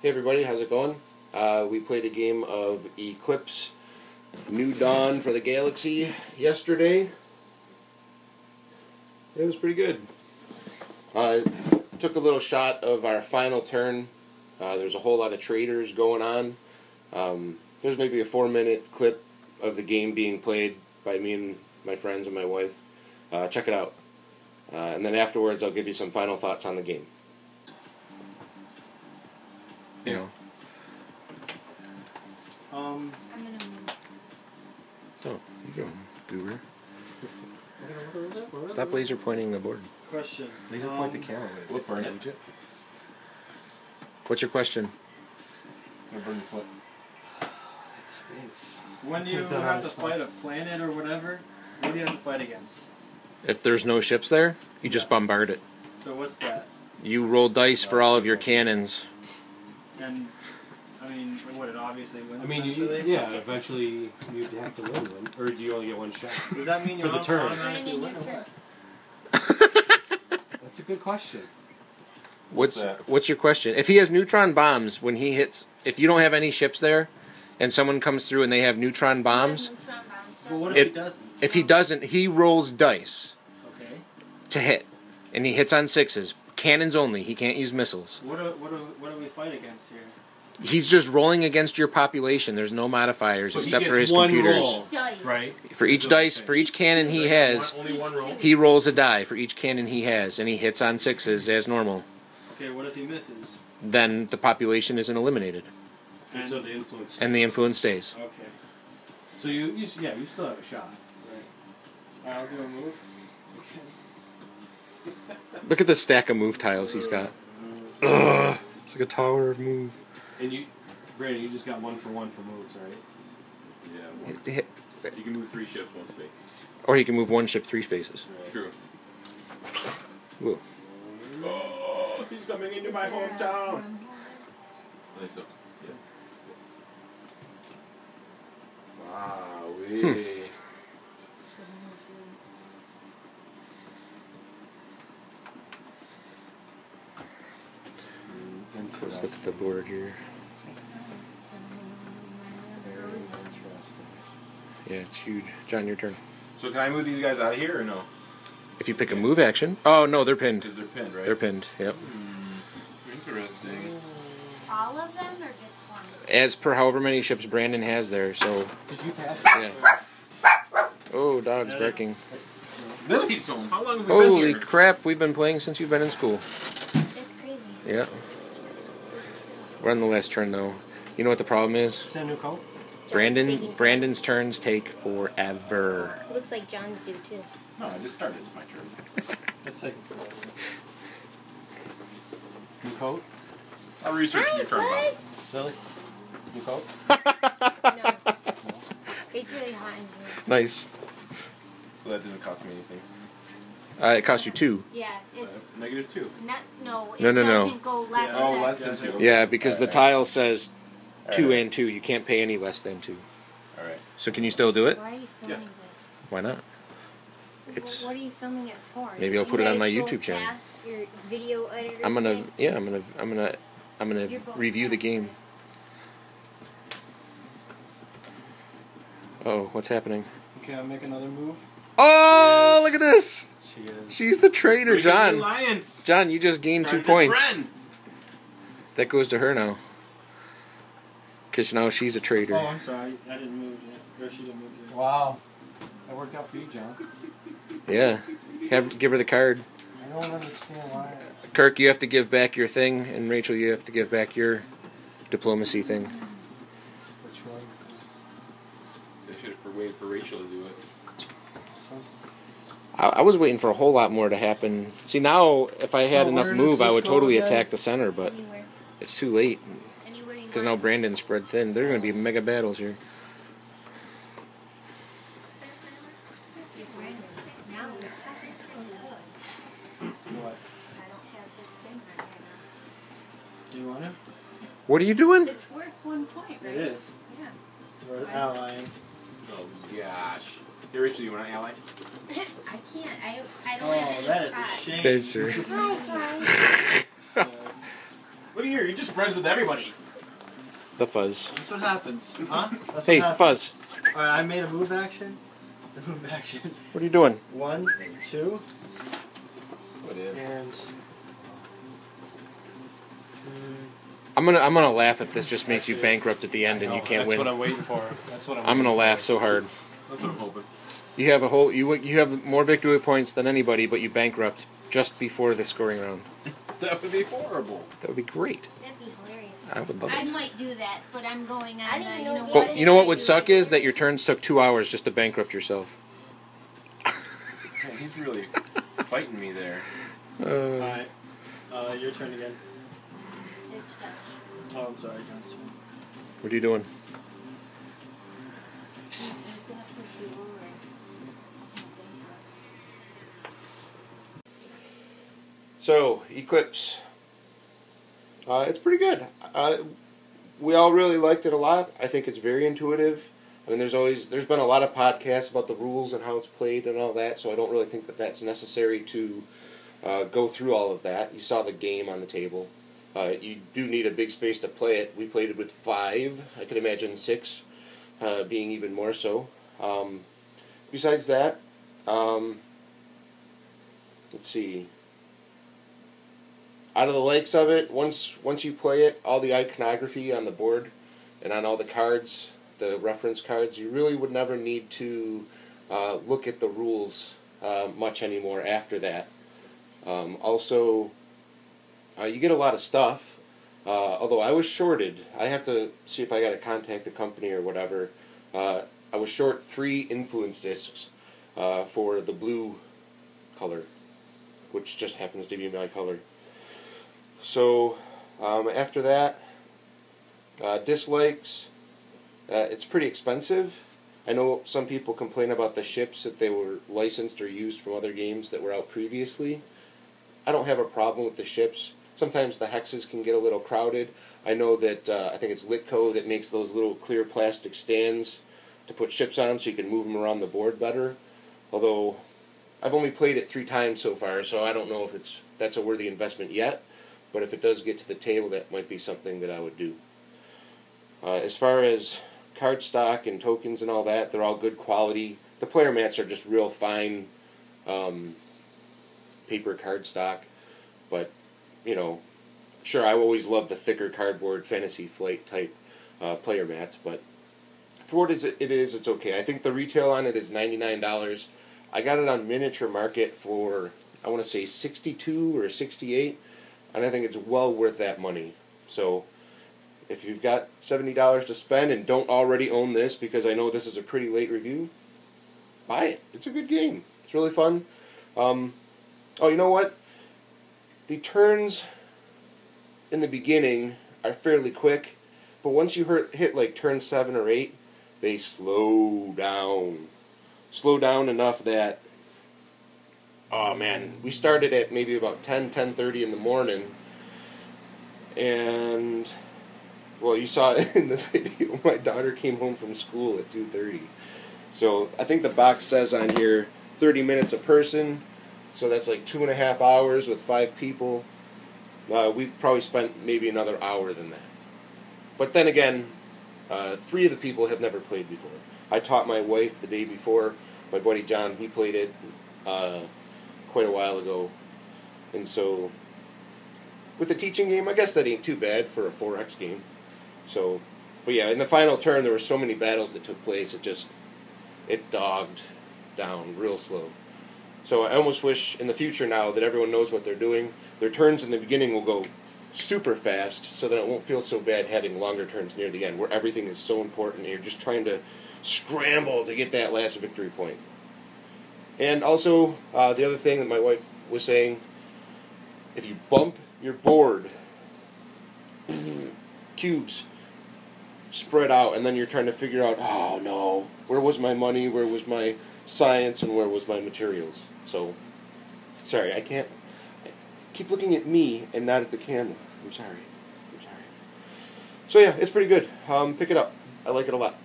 Hey everybody, how's it going? We played a game of Eclipse New Dawn for the Galaxy yesterday. It was pretty good. Took a little shot of our final turn. There's a whole lot of traders going on. There's maybe a 4-minute clip of the game being played by me and my friends and my wife. Check it out. And then afterwards I'll give you some final thoughts on the game. You know. I'm gonna move. Oh, you go, goober. Stop laser pointing the board. Question. Laser point the camera. We'll burn it. it. What's your question? Gonna burn your foot. It stinks. When you have to fight a planet or whatever, what do you have to fight against? If there's no ships there, you just bombard it. So what's that? You roll dice for all of your cannons. And I mean, would it obviously win? I mean, eventually you'd have to win one, or do you only get one shot? Does that mean for you the turn? automatically win or what? That's a good question. What's your question? If he has neutron bombs, when he hits, if you don't have any ships there, and someone comes through and they have neutron bombs, Well, what if he doesn't? If he doesn't, he rolls dice Okay. to hit, and he hits on 6s. Cannons only. He can't use missiles. What do we fight against here? He's just rolling against your population. There's no modifiers So except he for gets his one computers. roll, Dice. right? For each dice, for each cannon he has, Only one roll. he rolls a die for each cannon he has, and he hits on 6s as normal. Okay, what if he misses? Then the population isn't eliminated, And so the influence. and the influence stays. Okay. So you still have a shot. Right. I'll do a move. Look at the stack of move tiles he's got. Ugh, it's like a tower of move. And Brandon, you just got 1 for moves, right? Yeah, you can move 3 ships, 1 space. Or he can move 1 ship 3 spaces. Right. True. Whoa. Oh, he's coming into my hometown. I think so. Yeah. Wow. Let's look at the board here. Yeah, it's huge. John, your turn. So can I move these guys out of here or no? If you pick a move action. Oh, no, they're pinned. Because they're pinned, right? They're pinned, yep. Interesting. All of them or just one? As per however many ships Brandon has there, so... Did you pass? Yeah. Oh, dog's barking. Lily's home. How long have we been Holy here? crap, we've been playing since you've been in school. It's crazy. Yeah. We're on the last turn, though. You know what the problem is? Is that a new coat? Brandon's turns take forever. Looks like John's do too. No, I just started. It's my turn. Let's take it. New coat? I'll research your turn. Bob. Lily? New coat? No. It's really hot in here. Nice. So that didn't cost me anything. It cost you 2. Yeah, it's -2. not. No, it No. doesn't go less Oh, than. less than 2. Yeah, because the tile says 2 Alright. and 2. You can't pay any less than 2. Alright. So can you still do it? Why are you filming this? Why not? It's. What are you filming it for? Maybe I'll You put it on guys my go YouTube channel. past your video editor I'm gonna. thing? Yeah, I'm gonna You're both review the fast. game. Oh, what's happening? Okay, I'll make another move. Oh, look at this! She is. She's the traitor, We got the John. Alliance. John, you just gained 2 Started a points. trend. That goes to her now. Because now she's a traitor. Oh, I'm sorry. I didn't move yet. Or she didn't move yet. Wow. That worked out for you, John. Yeah. Give her the card. I don't understand why. Kirk, you have to give back your thing, and Rachel, you have to give back your diplomacy thing. Which one? They should have waited for Rachel to do it. This one? I was waiting for a whole lot more to happen. See, now, if I had So enough where does move, I this would go totally again? attack the center, but Anywhere. it's too late. Anywhere you Because now want. Brandon's spread thin. There are going to be mega battles here. You're Brandon. Now it's happening. What? I don't have this thing right now. Do you want it? What are you doing? It's worth 1 point, right? It is. Yeah. We're allying. Oh gosh. Hey Rachel, you want an ally? I can't. I don't Oh, have any that is a spots. shame. Okay, sir. Hi, guys. Look at here, you're just friends with everybody. The Fuzz. That's what happens. Huh? That's Hey, what happens. Fuzz. Alright, I made a move action. The move action. What are you doing? 1, 2, What is? and... I'm gonna laugh if this just makes you bankrupt at the end and you can't That's win. what I'm waiting for. That's what I'm gonna laugh so hard. That's what I'm hoping. You have you have more victory points than anybody, but you bankrupt just before the scoring round. That would be horrible. That would be great. That'd be hilarious. I would love I it. might do that, but I'm going on. I didn't even know what? But you know what would suck is that your turns took 2 hours just to bankrupt yourself. Man, he's really fighting me there. Alright. Your turn again. It's done. Oh, I'm sorry, John's turn. What are you doing? He's gonna push you over. So, Eclipse. It's pretty good. We all really liked it a lot. I think it's very intuitive. I mean, there's been a lot of podcasts about the rules and how it's played and all that, so I don't really think that that's necessary to go through all of that. You saw the game on the table. You do need a big space to play it. We played it with 5. I could imagine 6 being even more so. Besides that, let's see. Out of the likes of it, once you play it, all the iconography on the board and on all the cards, the reference cards, you really would never need to look at the rules much anymore after that. Also, you get a lot of stuff, although I was shorted. I have to see if I got to contact the company or whatever. I was short 3 influence discs for the blue color, which just happens to be my color. So, after that, dislikes, it's pretty expensive. I know some people complain about the ships that they were licensed or used from other games that were out previously. I don't have a problem with the ships. Sometimes the hexes can get a little crowded. I know that, I think it's Litco that makes those little clear plastic stands to put ships on so you can move them around the board better. Although, I've only played it 3 times so far, so I don't know if that's a worthy investment yet. But if it does get to the table, that might be something that I would do. As far as card stock and tokens and all that, they're all good quality. The player mats are just real fine paper card stock. But, you know, sure, I always love the thicker cardboard Fantasy Flight type player mats. But for what it is, it's okay. I think the retail on it is $99. I got it on Miniature Market for, I want to say, $62 or $68. And I think it's well worth that money. So, if you've got $70 to spend and don't already own this, because I know this is a pretty late review, buy it. It's a good game. It's really fun. Oh, you know what? The turns in the beginning are fairly quick, but once you hit like turn 7 or 8, they slow down. Slow down enough that, oh man, we started at maybe about 10:30 in the morning, and, well, you saw it in the video, my daughter came home from school at 2:30. So I think the box says on here 30 minutes a person, so that's like 2.5 hours with 5 people. We probably spent maybe another hour than that. But then again, 3 of the people have never played before. I taught my wife the day before. My buddy John, he played it quite a while ago. And so, with the teaching game, I guess that ain't too bad for a 4X game. So, but yeah, in the final turn, there were so many battles that took place, it dogged down real slow. So I almost wish in the future now that everyone knows what they're doing. Their turns in the beginning will go super fast, so that it won't feel so bad having longer turns near the end, where everything is so important and you're just trying to scramble to get that last victory point. And also, the other thing that my wife was saying, if you bump your board, cubes spread out, and then you're trying to figure out, oh no, where was my money, where was my science, and where was my materials? So, sorry, I can't keep looking at me and not at the camera. I'm sorry. So yeah, it's pretty good. Pick it up. I like it a lot.